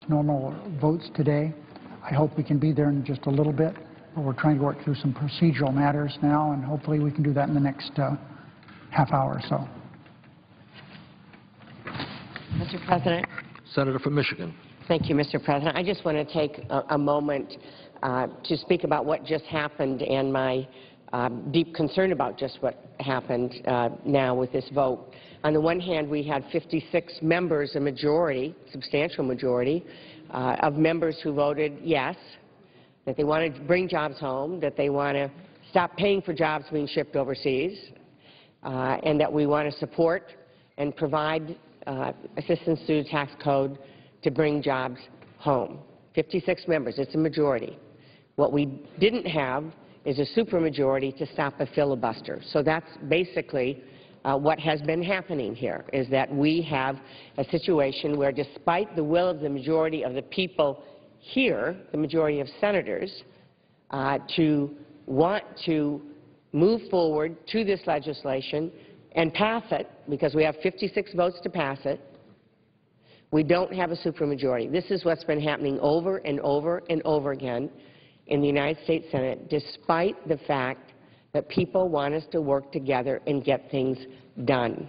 normal votes today. I hope we can be there in just a little bit, but we're trying to work through some procedural matters now, and hopefully we can do that in the next half hour or so. Mr. President. Senator from Michigan. Thank you, Mr. President. I just want to take a moment to speak about what just happened and my deep concern about just what happened now with this vote. On the one hand, we had 56 members, a majority, substantial majority, of members who voted yes, that they wanted to bring jobs home, that they want to stop paying for jobs being shipped overseas, and that we want to support and provide assistance through the tax code to bring jobs home. 56 members, it's a majority. What we didn't have is a supermajority to stop a filibuster. So that's basically what has been happening here, is that we have a situation where despite the will of the majority of the people here, the majority of senators, to want to move forward to this legislation and pass it, because we have 56 votes to pass it, we don't have a supermajority. This is what's been happening over and over and over again in the United States Senate, despite the fact that people want us to work together and get things done.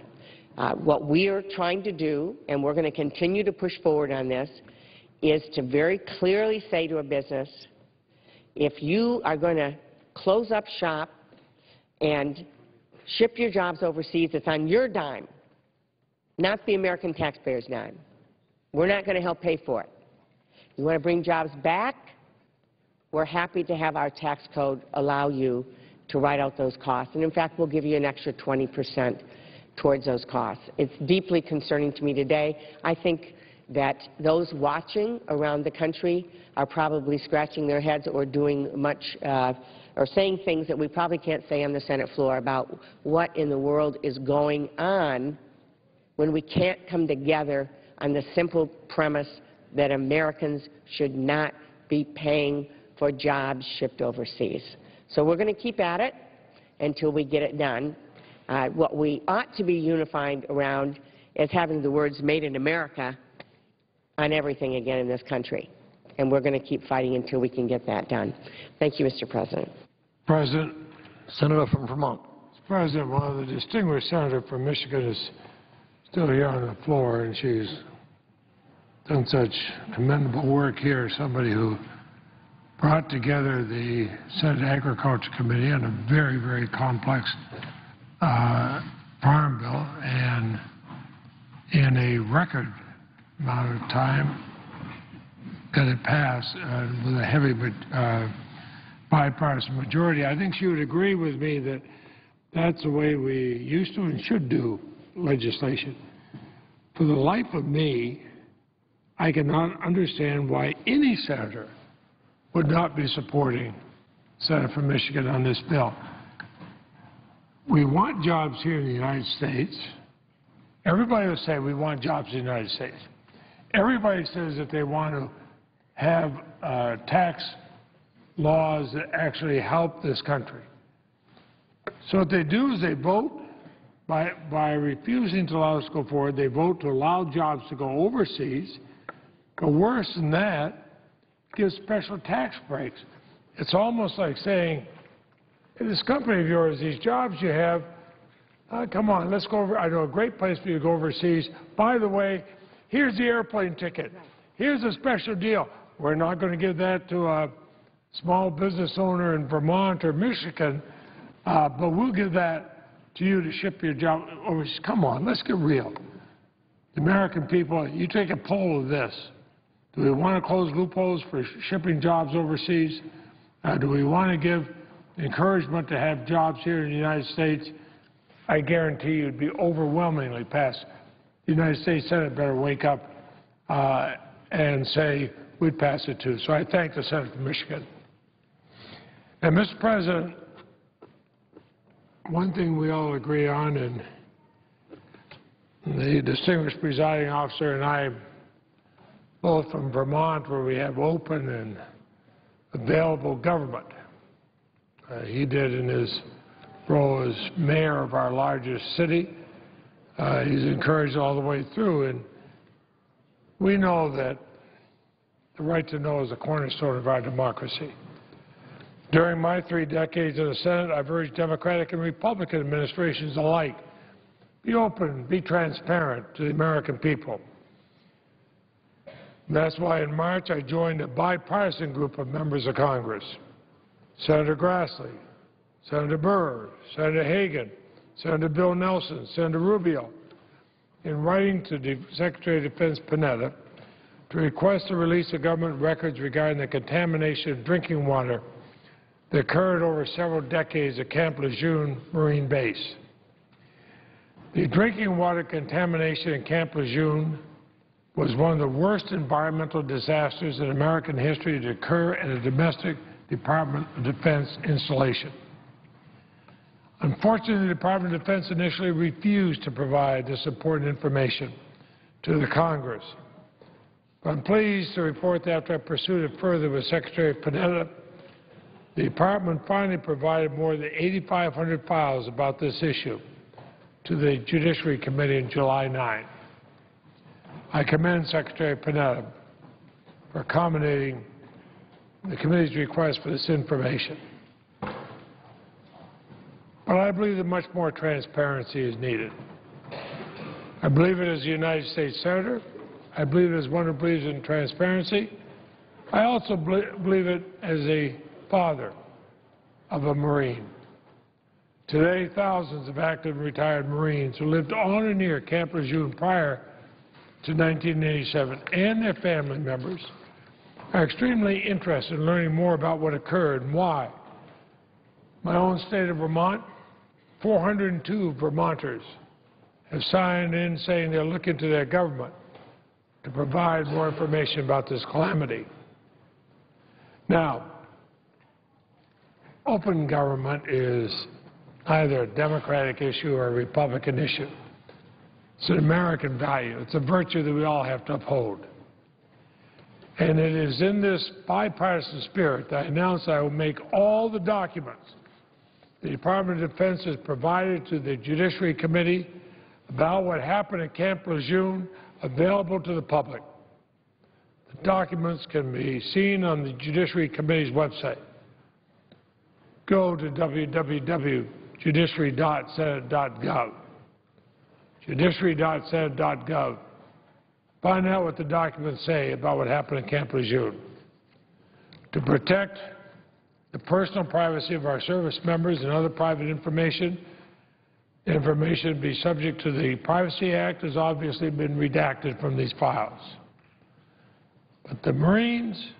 What we are trying to do, and we're going to continue to push forward on this, is to very clearly say to a business, if you are going to close up shop and ship your jobs overseas, it's on your dime, not the American taxpayer's dime. We're not going to help pay for it. You want to bring jobs back? We're happy to have our tax code allow you to write out those costs. And in fact, we'll give you an extra 20% towards those costs. It's deeply concerning to me today. I think that those watching around the country are probably scratching their heads or doing much or saying things that we probably can't say on the Senate floor about what in the world is going on when we can't come together on the simple premise that Americans should not be paying for jobs shipped overseas. So we're going to keep at it until we get it done. What we ought to be unified around is having the words "Made in America" on everything again in this country. And we're going to keep fighting until we can get that done. Thank you, Mr. President. President. Senator from Vermont. Mr. President, one of the distinguished senator from Michigan is still here on the floor, and she's done such commendable work here, somebody who brought together the Senate Agriculture Committee on a very, very complex farm bill, and in a record amount of time got it passed with a heavy bipartisan majority. I think she would agree with me that that's the way we used to and should do legislation. For the life of me, I cannot understand why any senator would not be supporting Senator from Michigan on this bill. We want jobs here in the United States. Everybody will say we want jobs in the United States. Everybody says that they want to have tax laws that actually help this country. So what they do is they vote by refusing to allow us to go forward. They vote to allow jobs to go overseas. But worse than that, give special tax breaks. It's almost like saying, hey, this company of yours, these jobs you have, come on, let's go over. I know a great place for you to go overseas. By the way, here's the airplane ticket. Here's a special deal. We're not going to give that to a small business owner in Vermont or Michigan, but we'll give that to you to ship your job overseas. Come on, let's get real. The American people, you take a poll of this. Do we want to close loopholes for shipping jobs overseas? Do we want to give encouragement to have jobs here in the United States? I guarantee you it'd be overwhelmingly passed. The United States Senate better wake up and say we'd pass it too. So I thank the Senator from Michigan. And Mr. President, one thing we all agree on, and the distinguished presiding officer and I, both from Vermont, where we have open and available government. He did in his role as mayor of our largest city. He's encouraged all the way through, and we know that the right to know is a cornerstone of our democracy. During my 3 decades in the Senate, I've urged Democratic and Republican administrations alike, be open, be transparent to the American people. And that's why in March I joined a bipartisan group of members of Congress, Senator Grassley, Senator Burr, Senator Hagan, Senator Bill Nelson, Senator Rubio, in writing to the Secretary of Defense Panetta to request the release of government records regarding the contamination of drinking water that occurred over several decades at Camp Lejeune Marine Base. The drinking water contamination in Camp Lejeune was one of the worst environmental disasters in American history to occur at a domestic Department of Defense installation. Unfortunately, the Department of Defense initially refused to provide this important information to the Congress. But I'm pleased to report that after I pursued it further with Secretary Panetta, the Department finally provided more than 8,500 files about this issue to the Judiciary Committee on July 9. I commend Secretary Panetta for accommodating the committee's request for this information. But I believe that much more transparency is needed. I believe it as a United States Senator. I believe it as one who believes in transparency. I also believe it as a father of a Marine. Today, thousands of active and retired Marines who lived on or near Camp Lejeune prior to 1987 and their family members are extremely interested in learning more about what occurred and why. My own state of Vermont, 402 Vermonters have signed in saying they're looking to their government to provide more information about this calamity. Now, open government is either a Democratic issue or a Republican issue. It's an American value. It's a virtue that we all have to uphold. And it is in this bipartisan spirit that I announce I will make all the documents the Department of Defense has provided to the Judiciary Committee about what happened at Camp Lejeune available to the public. The documents can be seen on the Judiciary Committee's website. Go to www.judiciary.senate.gov. Judiciary.senate.gov. Find out what the documents say about what happened at Camp Lejeune. To protect the personal privacy of our service members and other private information, the information be subject to the Privacy Act has obviously been redacted from these files. But the Marines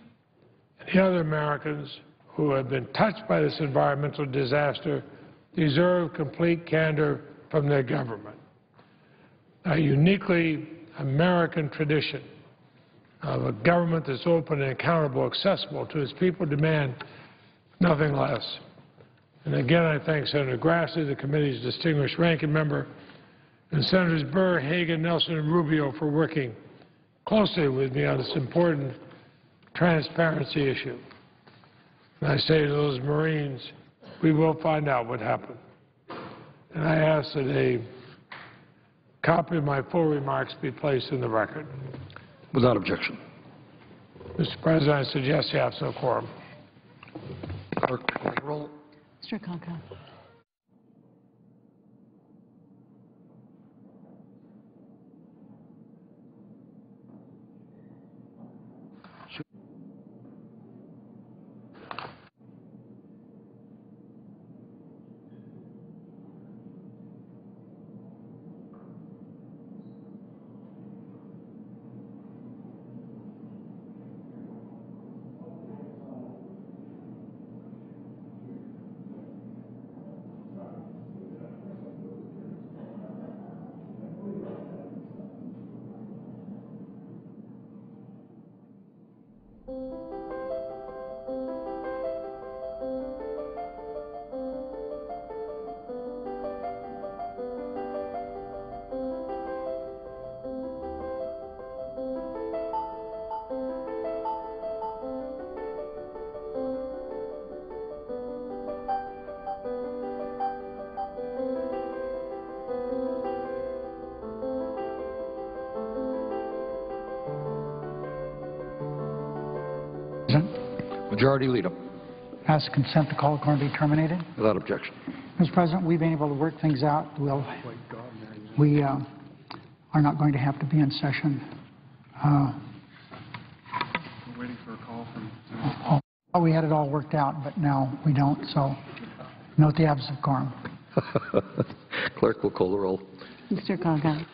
and the other Americans who have been touched by this environmental disaster deserve complete candor from their government. A uniquely American tradition of a government that's open and accountable, accessible to its people, demand nothing less. And again, I thank Senator Grassley, the committee's distinguished ranking member, and Senators Burr, Hagan, Nelson, and Rubio for working closely with me on this important transparency issue. And I say to those Marines, we will find out what happened. And I ask that a copy of my full remarks be placed in the record. Without objection. Mr. President, I suggest you have no quorum. Clerk, call the roll. Mr. Conco. President, Majority Leader. ask consent to call according to be terminated. Without objection. Mr. President, we've been able to work things out. We are not going to have to be in session. We're waiting for a call from... Oh, we had it all worked out, but now we don't, so note the absence of quorum. Clerk will call the roll. Mr. Gaga.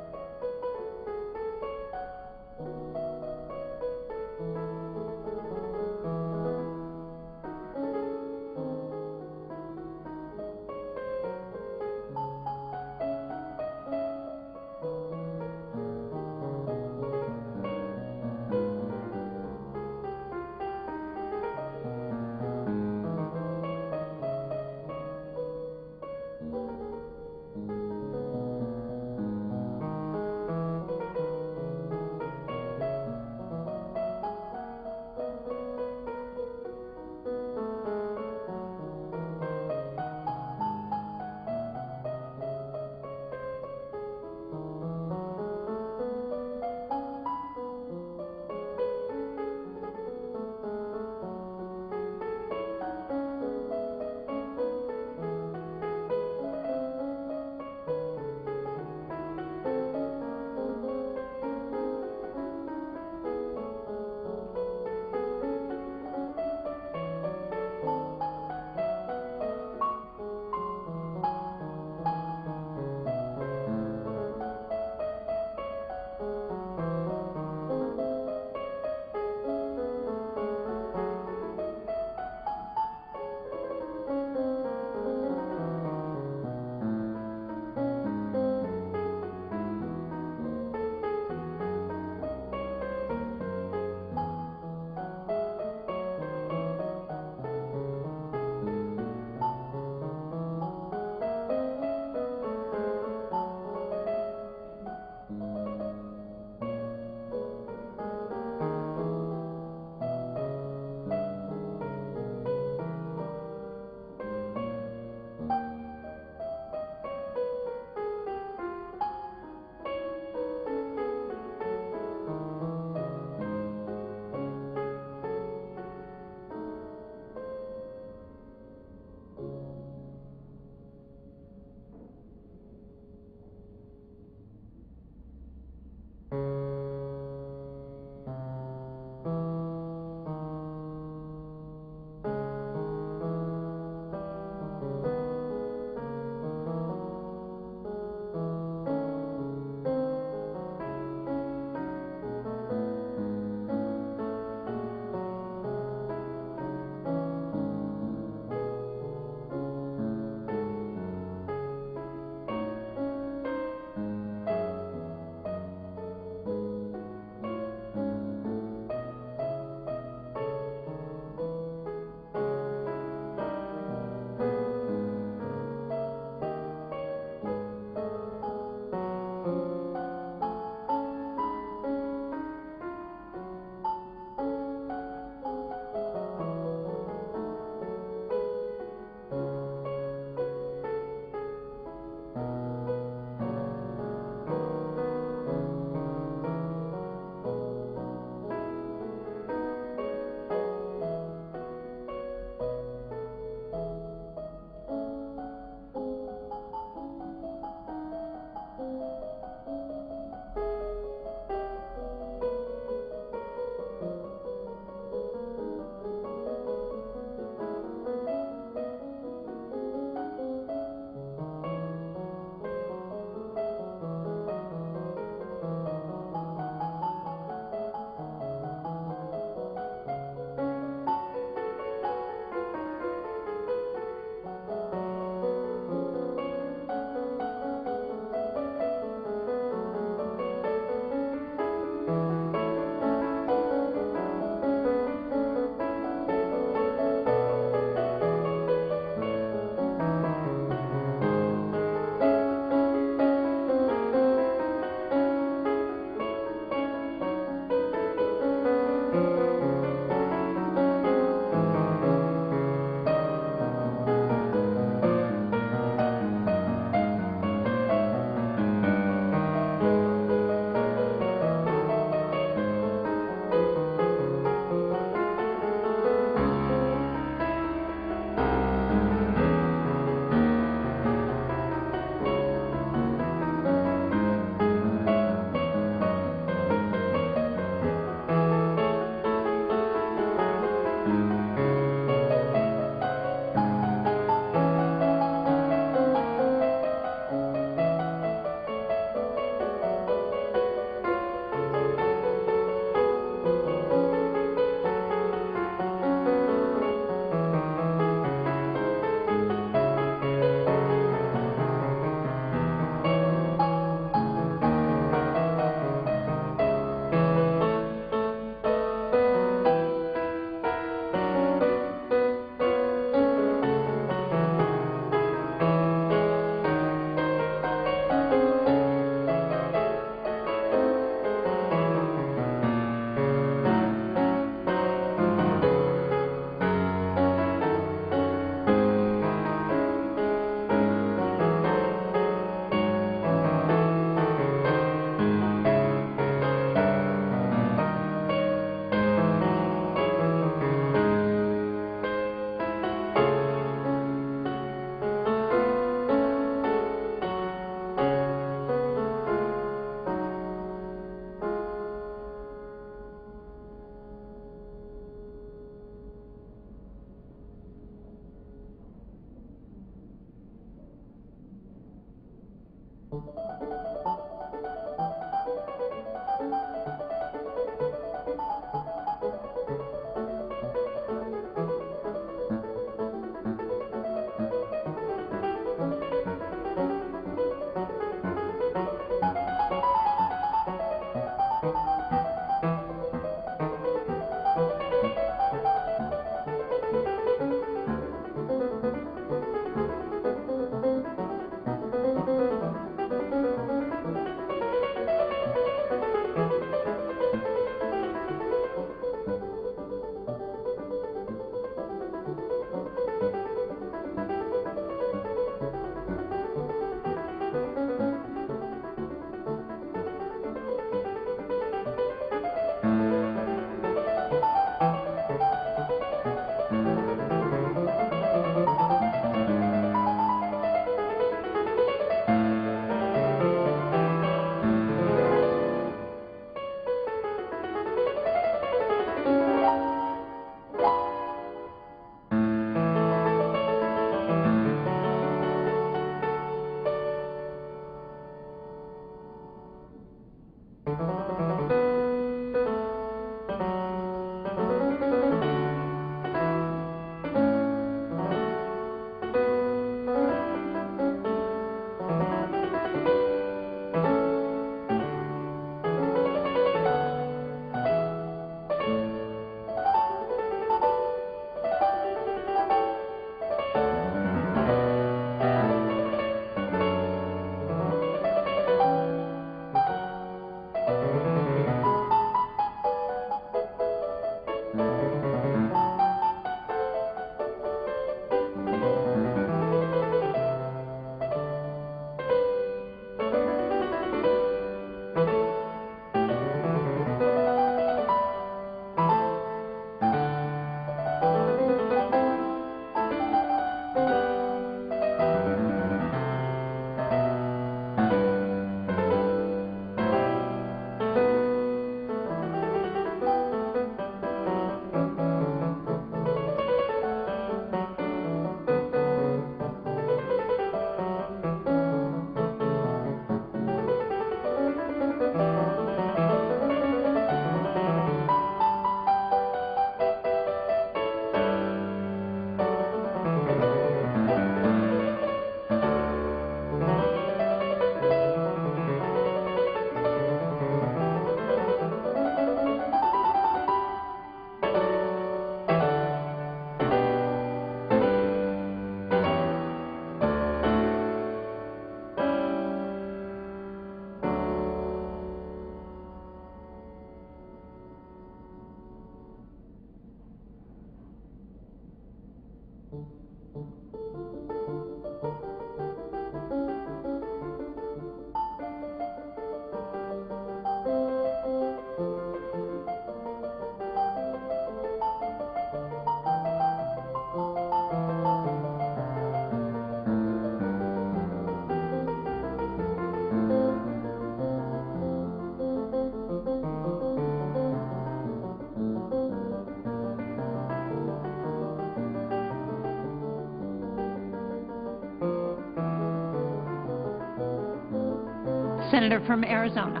Senator from Arizona.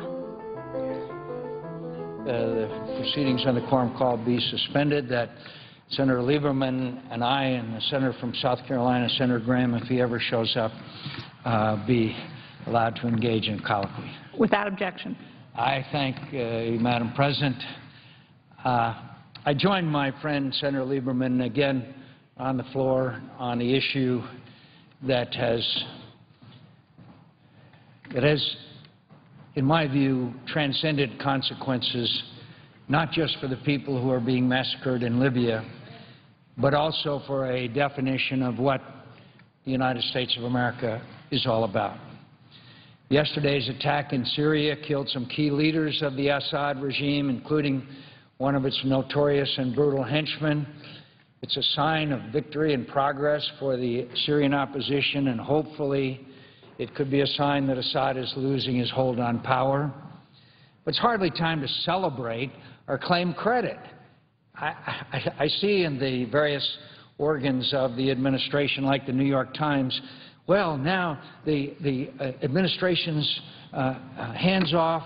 The proceedings on the quorum call be suspended, that Senator Lieberman and I and the Senator from South Carolina, Senator Graham, if he ever shows up, be allowed to engage in colloquy. Without objection. I thank you, Madam President. I join my friend Senator Lieberman again on the floor on the issue that has, in my view, transcended consequences, not just for the people who are being massacred in Libya, but also for a definition of what the United States of America is all about. Yesterday's attack in Syria killed some key leaders of the Assad regime, including one of its notorious and brutal henchmen. It's a sign of victory and progress for the Syrian opposition, and hopefully it could be a sign that Assad is losing his hold on power. But it's hardly time to celebrate or claim credit. I see in the various organs of the administration, like the New York Times, well, now the administration's hands-off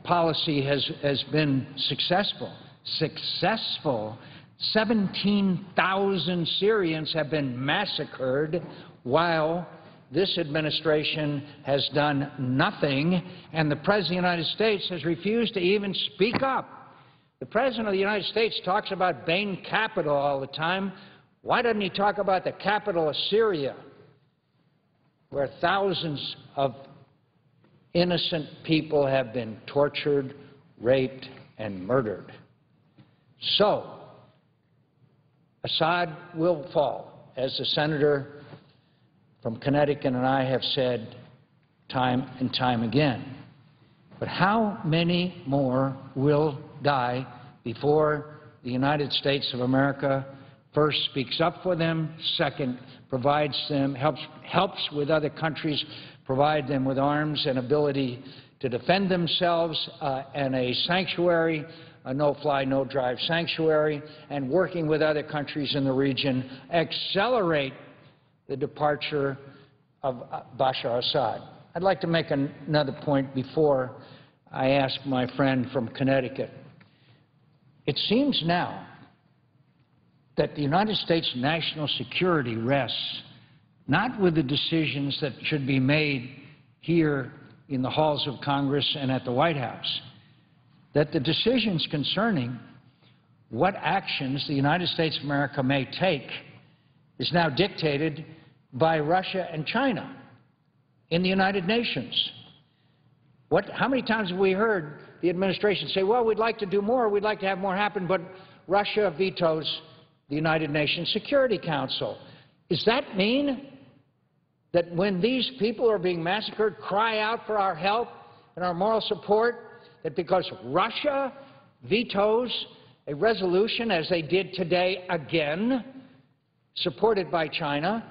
policy has been successful. Successful. 17,000 Syrians have been massacred while this administration has done nothing, and the President of the United States has refused to even speak up. The President of the United States talks about Bain Capital all the time. Why doesn't he talk about the capital of Syria, where thousands of innocent people have been tortured, raped, and murdered? So, Assad will fall, as the senator from Connecticut and I have said time and time again. But how many more will die before the United States of America first speaks up for them, second provides them, helps with other countries, provide them with arms and ability to defend themselves and a sanctuary, a no-fly, no-drive sanctuary, and working with other countries in the region, accelerate the departure of Bashar Assad. I'd like to make another point before I ask my friend from Connecticut. It seems now that the United States national security rests not with the decisions that should be made here in the halls of Congress and at the White House, that the decisions concerning what actions the United States of America may take is now dictated by Russia and China in the United Nations. How many times have we heard the administration say, well, we'd like to do more, we'd like to have more happen, but Russia vetoes the United Nations Security Council? Does that mean that when these people are being massacred, cry out for our help and our moral support, that because Russia vetoes a resolution, as they did today again, supported by China,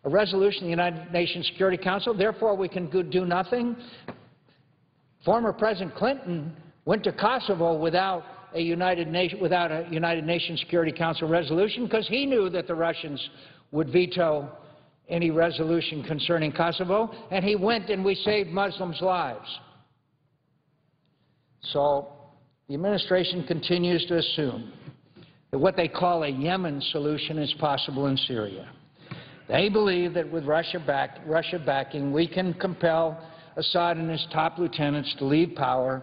a resolution in the United Nations Security Council, therefore we can do nothing? Former President Clinton went to Kosovo without a United Nations Security Council resolution because he knew that the Russians would veto any resolution concerning Kosovo, and he went and we saved Muslims' lives. So the administration continues to assume that what they call a Yemen solution is possible in Syria. They believe that with Russia backing, we can compel Assad and his top lieutenants to leave power,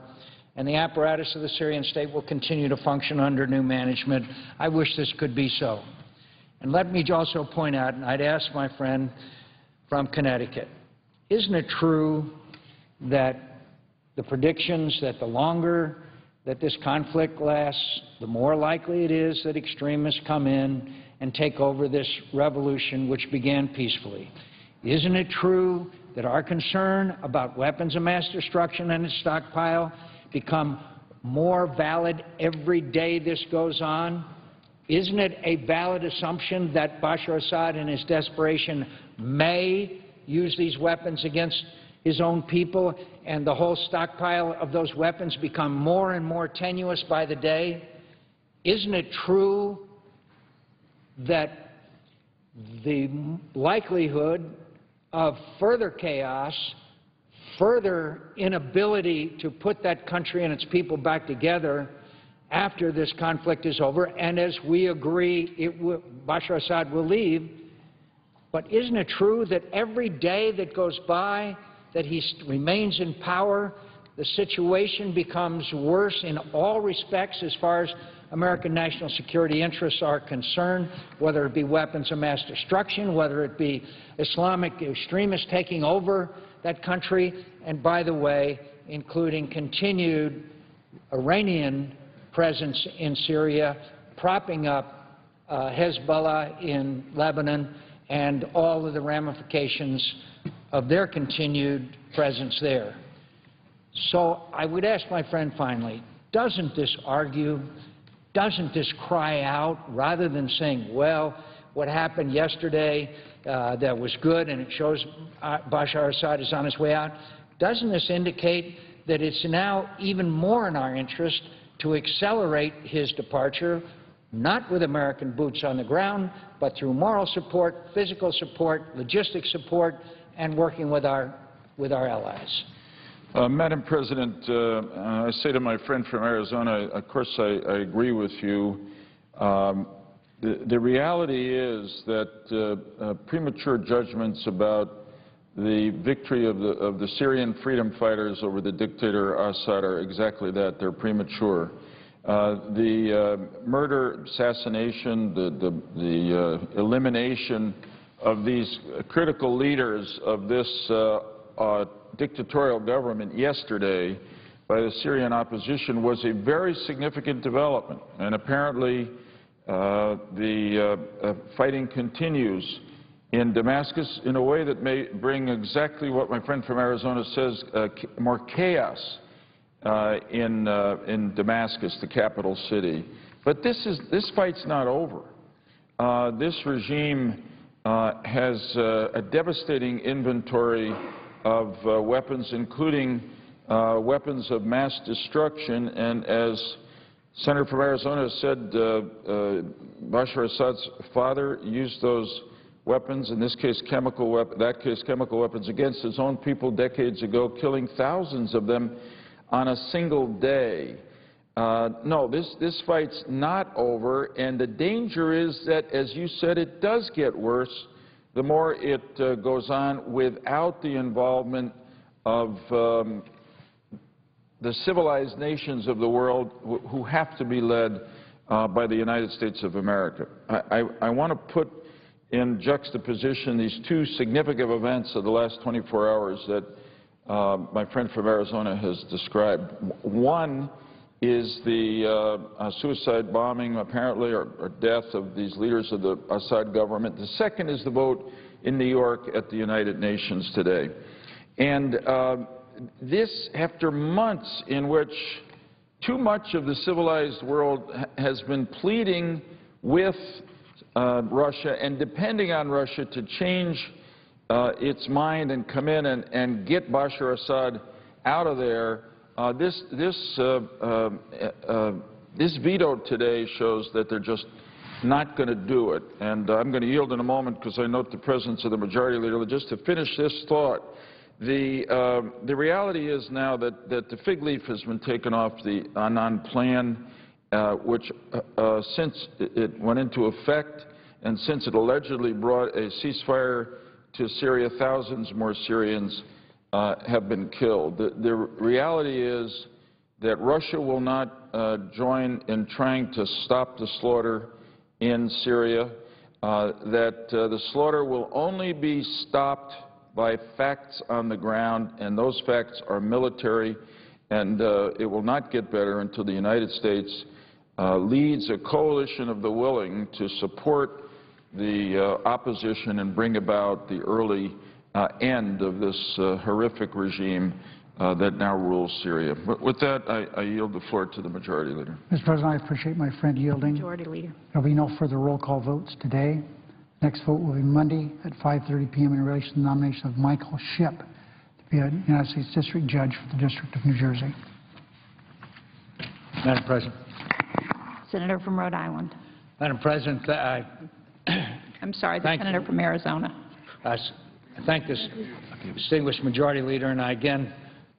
and the apparatus of the Syrian state will continue to function under new management. I wish this could be so. And let me also point out, and I'd ask my friend from Connecticut, isn't it true that the predictions that the longer that this conflict lasts, the more likely it is that extremists come in and take over this revolution which began peacefully? Isn't it true that our concern about weapons of mass destruction and its stockpile become more valid every day this goes on? Isn't it a valid assumption that Bashar Assad in his desperation may use these weapons against his own people, and the whole stockpile of those weapons become more and more tenuous by the day? Isn't it true that the likelihood of further chaos, further inability to put that country and its people back together after this conflict is over, and as we agree Bashar Assad will leave, but isn't it true that every day that goes by that he remains in power, the situation becomes worse in all respects as far as American national security interests are concerned, whether it be weapons of mass destruction, whether it be Islamic extremists taking over that country, and by the way, including continued Iranian presence in Syria, propping up Hezbollah in Lebanon, and all of the ramifications of their continued presence there. So I would ask my friend finally, doesn't this argue, doesn't this cry out, rather than saying, well, what happened yesterday that was good and it shows Bashar Assad is on his way out, doesn't this indicate that it's now even more in our interest to accelerate his departure not with American boots on the ground, but through moral support, physical support, logistics support, and working with our allies. Madam President, I say to my friend from Arizona, of course I agree with you. The reality is that premature judgments about the victory of the Syrian freedom fighters over the dictator Assad are exactly that. They're premature. The murder, assassination, the elimination of these critical leaders of this dictatorial government yesterday by the Syrian opposition was a very significant development. And apparently the fighting continues in Damascus in a way that may bring exactly what my friend from Arizona says, more chaos in Damascus, the capital city. But this fight's not over. This regime has a devastating inventory of weapons, including weapons of mass destruction. And as Senator from Arizona said, Bashar Assad's father used those weapons, in this case chemical weapons, against his own people decades ago, killing thousands of them on a single day. No, this fight's not over, and the danger is that, as you said, it does get worse the more it goes on without the involvement of the civilized nations of the world who have to be led by the United States of America. I want to put in juxtaposition these two significant events of the last 24 hours that my friend from Arizona has described. One is the suicide bombing, apparently, or death of these leaders of the Assad government. The second is the vote in New York at the United Nations today. And this, after months in which too much of the civilized world has been pleading with Russia and depending on Russia to change its mind and come in and get Bashar Assad out of there, this veto today shows that they're just not going to do it. And I'm going to yield in a moment because I note the presence of the Majority Leader. Just to finish this thought, the reality is now that the fig leaf has been taken off the Annan plan, which since it went into effect and since it allegedly brought a ceasefire to Syria, thousands more Syrians have been killed. The reality is that Russia will not join in trying to stop the slaughter in Syria, that the slaughter will only be stopped by facts on the ground, and those facts are military, and it will not get better until the United States leads a coalition of the willing to support the opposition and bring about the early end of this horrific regime that now rules Syria. With that, I yield the floor to the Majority Leader. Mr. President, I appreciate my friend yielding. Majority Leader. There will be no further roll call votes today. Next vote will be Monday at 5:30 p.m. in relation to the nomination of Michael Shipp to be a United States District Judge for the District of New Jersey. Madam President. Senator from Rhode Island. Madam President, I'm sorry, the Thank Senator you. from Arizona. I thank this distinguished Majority Leader, and I again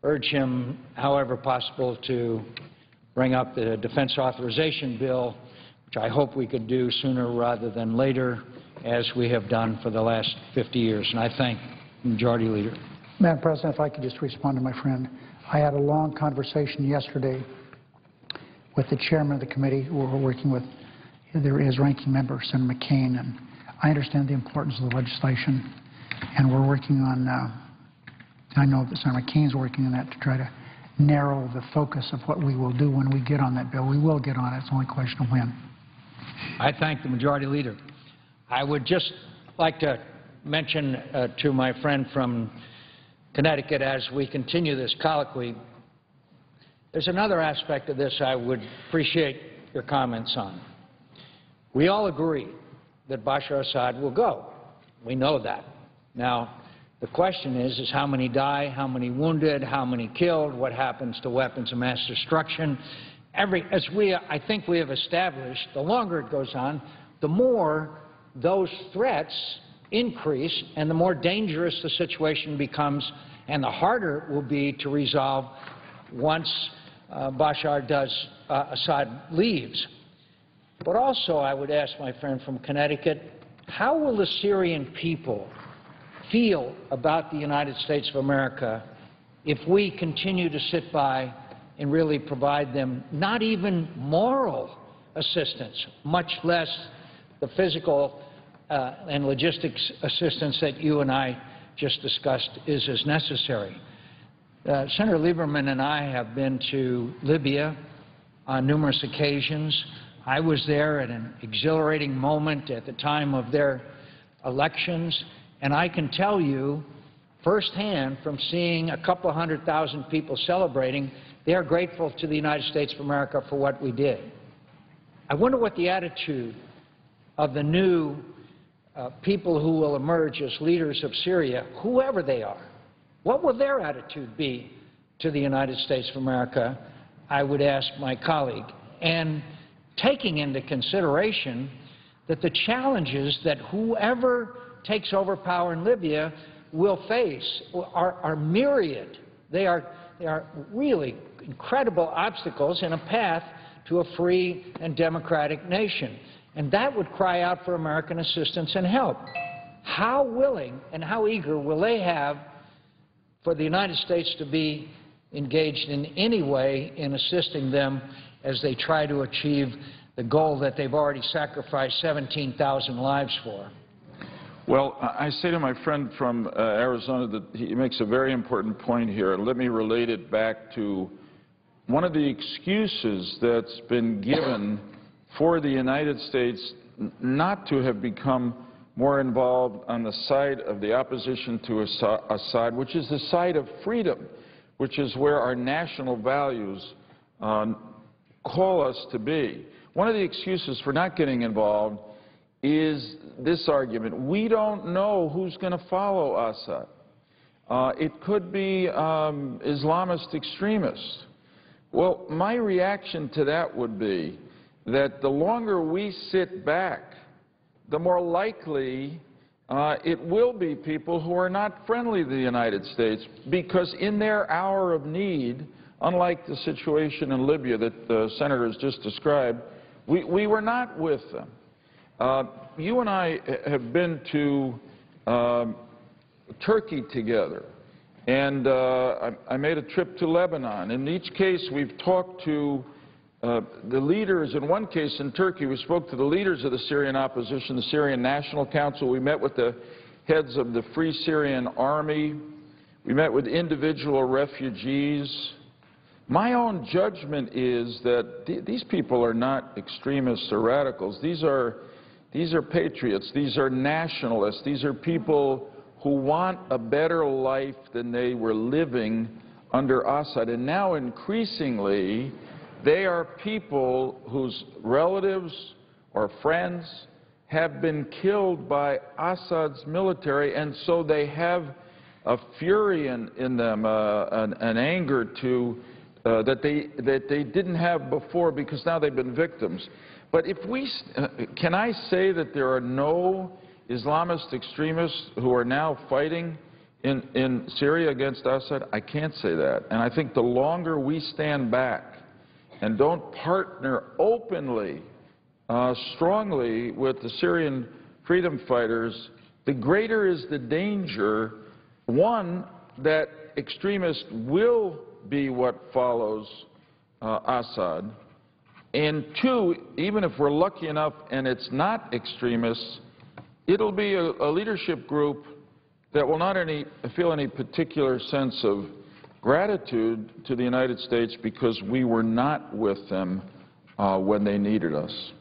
urge him, however possible, to bring up the defense authorization bill, which I hope we could do sooner rather than later, as we have done for the last 50 years. And I thank the Majority Leader. Madam President, if I could just respond to my friend. I had a long conversation yesterday with the chairman of the committee who we're working with, his ranking member, Senator McCain, and I understand the importance of the legislation, and we're working on, I know that Senator McCain's working on that to try to narrow the focus of what we will do when we get on that bill. We will get on it. It's only a question of when. I thank the Majority Leader. I would just like to mention to my friend from Connecticut, as we continue this colloquy, there's another aspect of this I would appreciate your comments on. We all agree that Bashar Assad will go. We know that. Now, the question is how many die, how many wounded, how many killed, what happens to weapons of mass destruction, I think we have established, the longer it goes on, the more those threats increase and the more dangerous the situation becomes and the harder it will be to resolve once Assad leaves. But also I would ask my friend from Connecticut, how will the Syrian people feel about the United States of America if we continue to sit by and really provide them not even moral assistance, much less the physical and logistics assistance that you and I just discussed is as necessary? Senator Lieberman and I have been to Libya on numerous occasions. I was there at an exhilarating moment at the time of their elections, and I can tell you firsthand from seeing a couple 100,000 people celebrating, they are grateful to the United States of America for what we did. I wonder what the attitude of the new people who will emerge as leaders of Syria, whoever they are, what will their attitude be to the United States of America, I would ask my colleague. And taking into consideration that the challenges that whoever takes over power in Libya will face are myriad. They are really incredible obstacles in a path to a free and democratic nation. And that would cry out for American assistance and help. How willing and how eager will they have for the United States to be engaged in any way in assisting them as they try to achieve the goal that they've already sacrificed 17,000 lives for? Well, I say to my friend from Arizona that he makes a very important point here. Let me relate it back to one of the excuses that's been given for the United States not to have become more involved on the side of the opposition to Assad, which is the side of freedom, which is where our national values call us to be. One of the excuses for not getting involved is this argument: we don't know who's going to follow Assad. It could be Islamist extremists. Well, my reaction to that would be that the longer we sit back, the more likely it will be people who are not friendly to the United States, because in their hour of need, unlike the situation in Libya that the Senator has just described, we were not with them. You and I have been to Turkey together, and I made a trip to Lebanon. In each case, we've talked to the leaders. In one case in Turkey, we spoke to the leaders of the Syrian opposition, the Syrian National Council. We met with the heads of the Free Syrian Army. We met with individual refugees. My own judgment is that these people are not extremists or radicals. These are patriots. These are nationalists. These are people who want a better life than they were living under Assad. And now increasingly, they are people whose relatives or friends have been killed by Assad's military, and so they have a fury in them, an anger that they didn't have before, because now they've been victims. But can I say that there are no Islamist extremists who are now fighting in Syria against Assad? I can't say that. And I think the longer we stand back and don't partner openly, strongly with the Syrian freedom fighters, the greater is the danger, one, that extremists will be what follows Assad, and two, even if we're lucky enough and it's not extremists, it'll be a leadership group that will not feel any particular sense of gratitude to the United States because we were not with them when they needed us.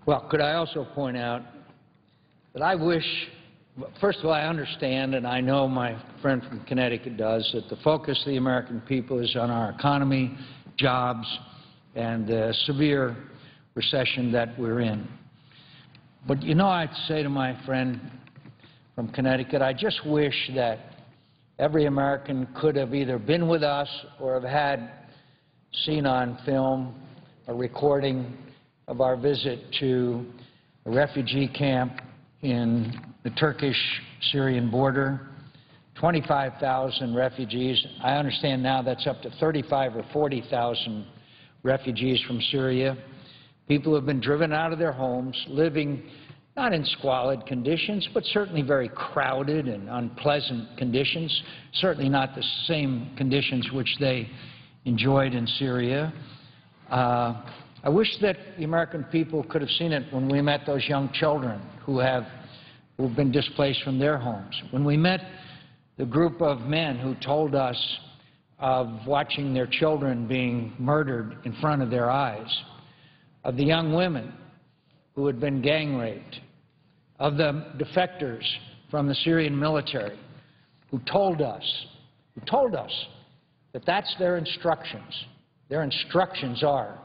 Well, could I also point out that I wish, first of all, I understand, and I know my friend from Connecticut does, that the focus of the American people is on our economy, jobs, and the severe recession that we're in. But, you know, I'd say to my friend from Connecticut, I just wish that every American could have either been with us or have had seen on film a recording of our visit to a refugee camp in the Turkish-Syrian border. 25,000 refugees. I understand now that's up to 35 or 40,000 refugees from Syria. People who have been driven out of their homes, living not in squalid conditions, but certainly very crowded and unpleasant conditions, certainly not the same conditions which they enjoyed in Syria. I wish that the American people could have seen it when we met those young children who've been displaced from their homes, when we met the group of men who told us of watching their children being murdered in front of their eyes, of the young women who had been gang raped, of the defectors from the Syrian military who told us that that's their instructions. Their instructions are,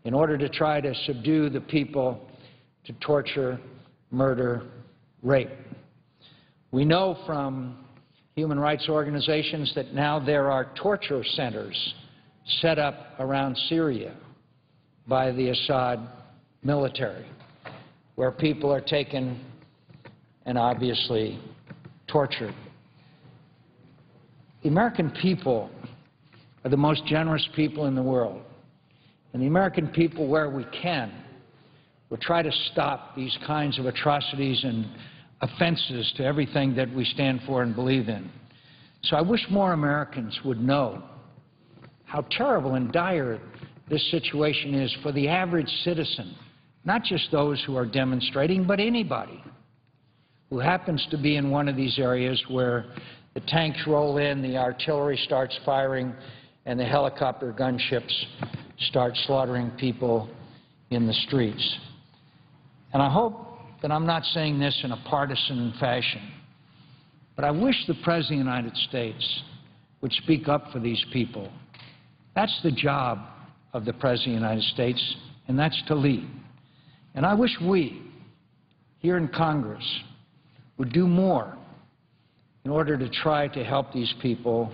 in order to try to subdue the people, to torture, murder, rape. We know from human rights organizations that now there are torture centers set up around Syria by the Assad military, where people are taken and obviously tortured. The American people are the most generous people in the world, and the American people, where we can, will try to stop these kinds of atrocities and offenses to everything that we stand for and believe in. So I wish more Americans would know how terrible and dire this situation is for the average citizen, not just those who are demonstrating, but anybody who happens to be in one of these areas where the tanks roll in, the artillery starts firing, and the helicopter gunships start slaughtering people in the streets. And I hope that I'm not saying this in a partisan fashion, but I wish the President of the United States would speak up for these people. That's the job of the President of the United States, and that's to lead. And I wish we, here in Congress, would do more in order to try to help these people,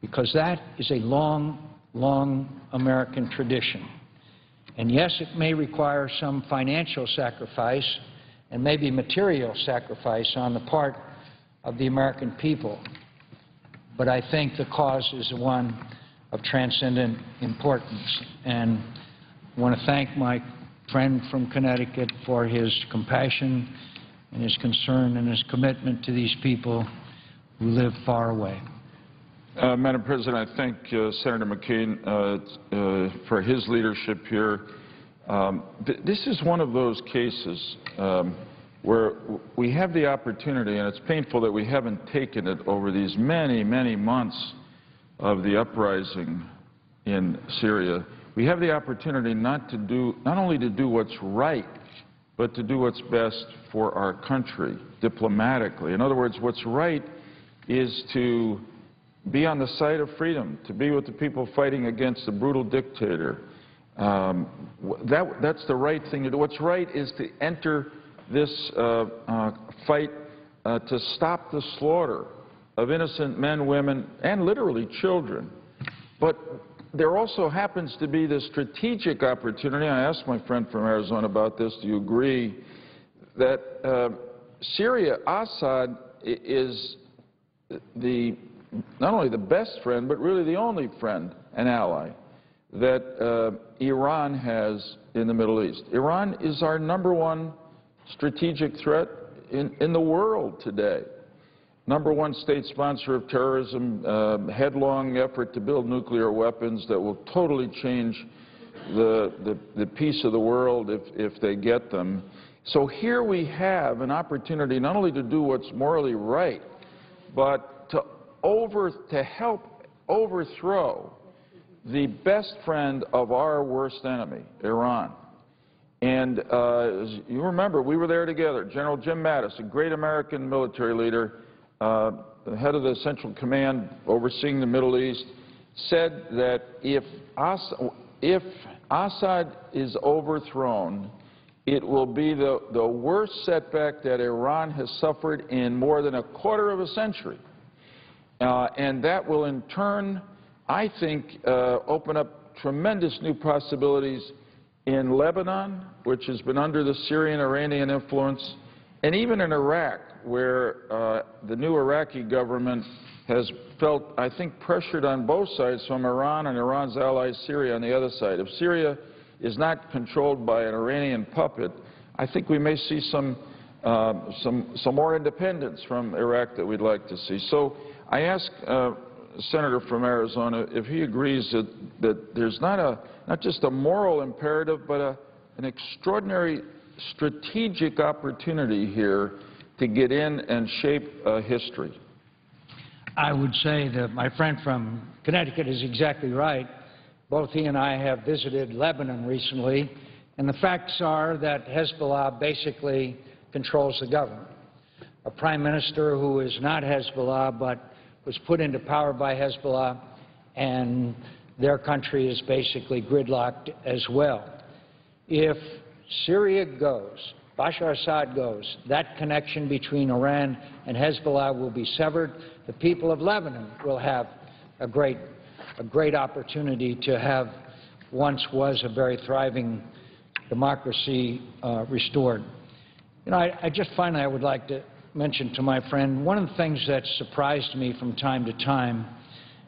because that is a long, long American tradition. And yes, it may require some financial sacrifice and maybe material sacrifice on the part of the American people, but I think the cause is one of transcendent importance. And I want to thank my friend from Connecticut for his compassion and his concern and his commitment to these people who live far away. Madam President, I thank Senator McCain for his leadership here. This is one of those cases where we have the opportunity, and it's painful that we haven't taken it over these many, many months of the uprising in Syria. We have the opportunity not only to do what's right, but to do what's best for our country diplomatically. In other words, what's right is to be on the side of freedom, to be with the people fighting against a brutal dictator. That's the right thing to do. What's right is to enter this fight to stop the slaughter of innocent men, women, and literally children. But there also happens to be this strategic opportunity. I asked my friend from Arizona about this. Do you agree that Syria, Assad is not only the best friend, but really the only friend and ally that Iran has in the Middle East? Iran is our #1 strategic threat in the world today. #1 state sponsor of terrorism, headlong effort to build nuclear weapons that will totally change the peace of the world if they get them. So here we have an opportunity not only to do what's morally right, but to help overthrow the best friend of our worst enemy, Iran. And as you remember, we were there together. General Jim Mattis, a great American military leader, the head of the Central Command overseeing the Middle East, said that if Assad is overthrown, it will be the worst setback that Iran has suffered in more than a quarter of a century. And that will in turn, I think, open up tremendous new possibilities in Lebanon, which has been under the Syrian-Iranian influence, and even in Iraq, where the new Iraqi government has felt, I think, pressured on both sides from Iran and Iran's ally Syria on the other side. If Syria is not controlled by an Iranian puppet, I think we may see some more independence from Iraq that we'd like to see. So I ask Senator from Arizona if he agrees that there's not just a moral imperative, but an extraordinary strategic opportunity here to get in and shape history. I would say that my friend from Connecticut is exactly right. Both he and I have visited Lebanon recently, and the facts are that Hezbollah basically controls the government. A prime minister who is not Hezbollah but was put into power by Hezbollah, and their country is basically gridlocked as well. If Syria goes, Bashar Assad goes, that connection between Iran and Hezbollah will be severed. The people of Lebanon will have a great opportunity to have once was a very thriving democracy restored. You know, I would like to mention to my friend, one of the things that surprised me from time to time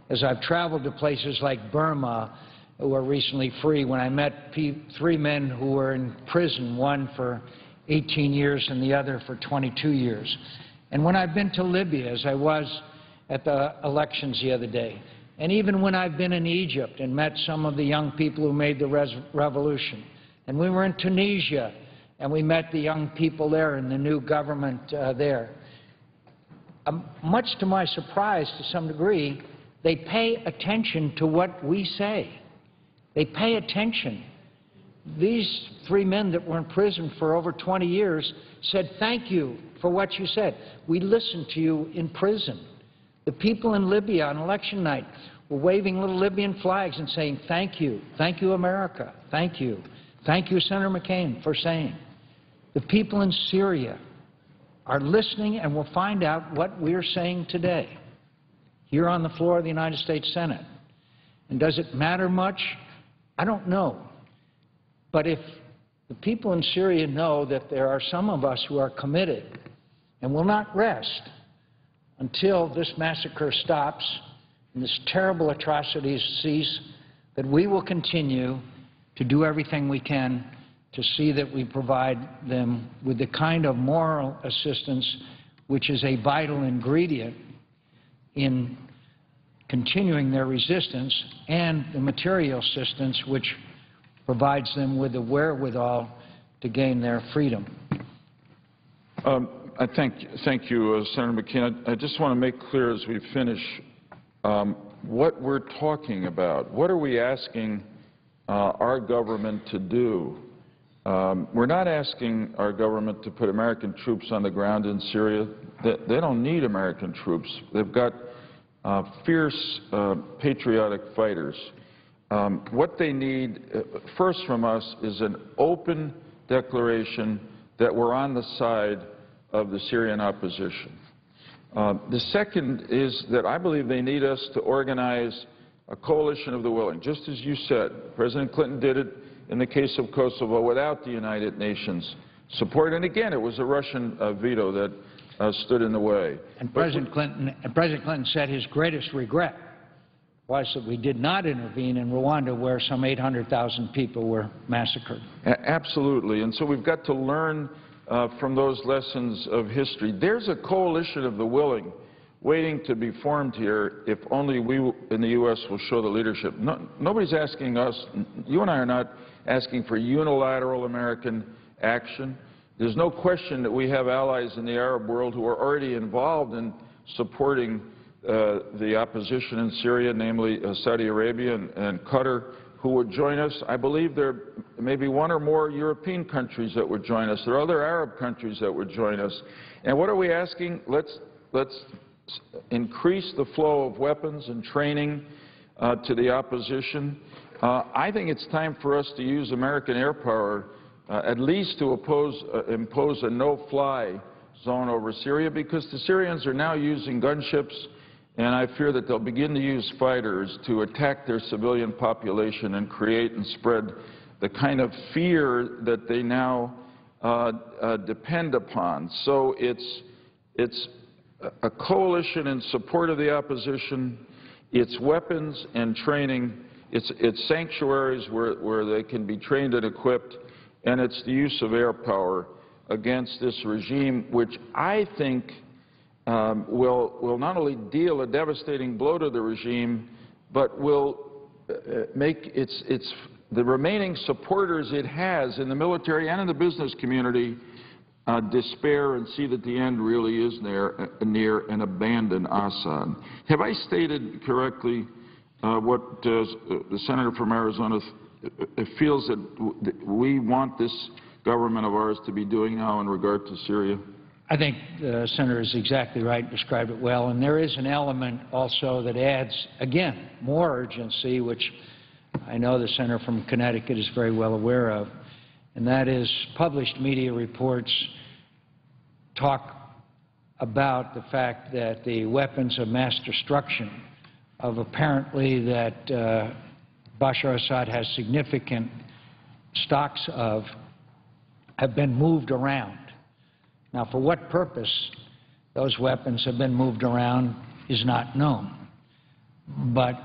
as I've traveled to places like Burma, who were recently free, when I met three men who were in prison, one for 18 years and the other for 22 years. And when I've been to Libya, as I was at the elections the other day, and even when I've been in Egypt and met some of the young people who made the revolution, and we were in Tunisia and we met the young people there and the new government there, much to my surprise, to some degree, they pay attention to what we say. They pay attention. These three men that were in prison for over 20 years said, "Thank you for what you said. We listened to you in prison." The people in Libya on election night were waving little Libyan flags and saying, "Thank you. Thank you, America. Thank you. Thank you, Senator McCain, for saying." The people in Syria are listening and will find out what we're saying today here on the floor of the United States Senate. And does it matter much? I don't know. But if the people in Syria know that there are some of us who are committed and will not rest until this massacre stops and this terrible atrocities cease, that we will continue to do everything we can to see that we provide them with the kind of moral assistance which is a vital ingredient in continuing their resistance, and the material assistance which provides them with the wherewithal to gain their freedom. I thank you, Senator McCain. I just want to make clear as we finish what we're talking about. What are we asking our government to do? We're not asking our government to put American troops on the ground in Syria. They don't need American troops. They've got fierce, patriotic fighters. What they need first from us is an open declaration that we're on the side of the Syrian opposition. The second is that I believe they need us to organize a coalition of the willing. Just as you said, President Clinton did it in the case of Kosovo without the United Nations support. And again, it was a Russian veto that stood in the way. And President Clinton said his greatest regret was that we did not intervene in Rwanda, where some 800,000 people were massacred. Absolutely. And so we've got to learn from those lessons of history. There's a coalition of the willing waiting to be formed here if only we in the U.S. will show the leadership. Nobody's asking us, you and I are not asking for unilateral American action. There's no question that we have allies in the Arab world who are already involved in supporting the opposition in Syria, namely Saudi Arabia and Qatar, who would join us. I believe there may be one or more European countries that would join us. There are other Arab countries that would join us. And what are we asking? Let's increase the flow of weapons and training to the opposition. I think it's time for us to use American air power at least to impose a no-fly zone over Syria, because the Syrians are now using gunships and I fear that they'll begin to use fighters to attack their civilian population and create and spread the kind of fear that they now depend upon. So it's a coalition in support of the opposition. It's weapons and training. It's sanctuaries where they can be trained and equipped, and it's the use of air power against this regime, which I think will not only deal a devastating blow to the regime, but will make the remaining supporters it has in the military and in the business community despair and see that the end really is near and abandon Assad. Have I stated correctly what the senator from Arizona feels that we want this government of ours to be doing now in regard to Syria? I think the Senator is exactly right, described it well, and there is an element also that adds, again, more urgency, which I know the Senator from Connecticut is very well aware of, and that is published media reports talk about the fact that the weapons of mass destruction of apparently that Bashar Assad has significant stocks of have been moved around. Now, for what purpose those weapons have been moved around is not known. But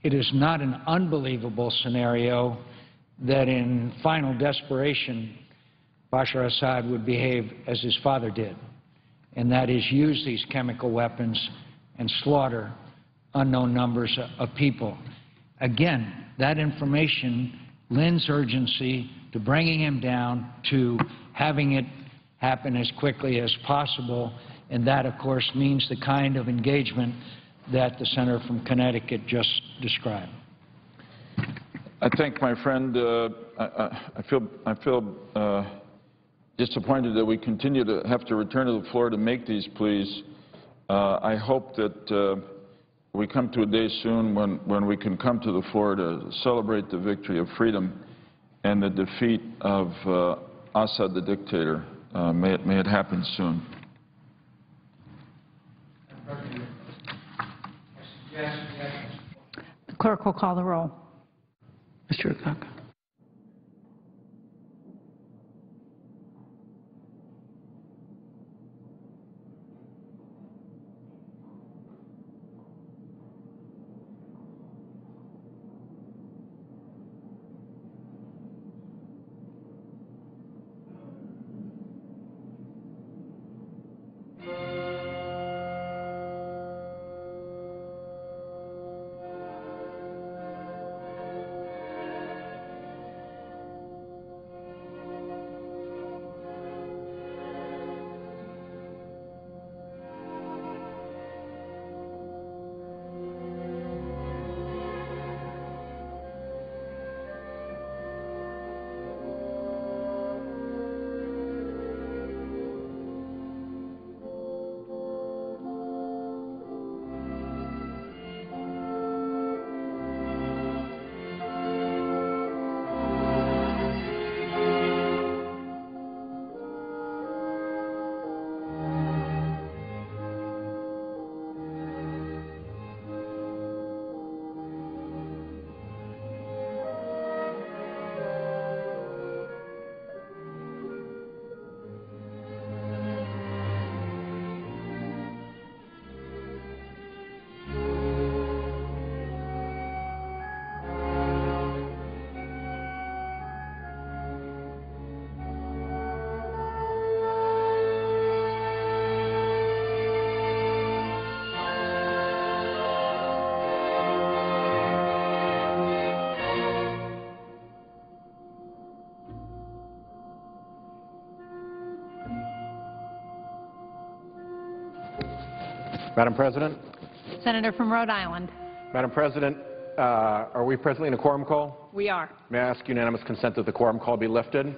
it is not an unbelievable scenario that in final desperation, Bashar Assad would behave as his father did, and that is use these chemical weapons and slaughter unknown numbers of people. Again, that information lends urgency to bringing him down, to having it happen as quickly as possible, and that, of course, means the kind of engagement that the Senator from Connecticut just described. I thank my friend. I feel disappointed that we continue to have to return to the floor to make these pleas. I hope that we come to a day soon when we can come to the floor to celebrate the victory of freedom and the defeat of Assad, the dictator. May it happen soon. The clerk will call the roll. Mr. Akaka. Madam President. Senator from Rhode Island. Madam President, are we presently in a quorum call? We are. May I ask unanimous consent that the quorum call be lifted?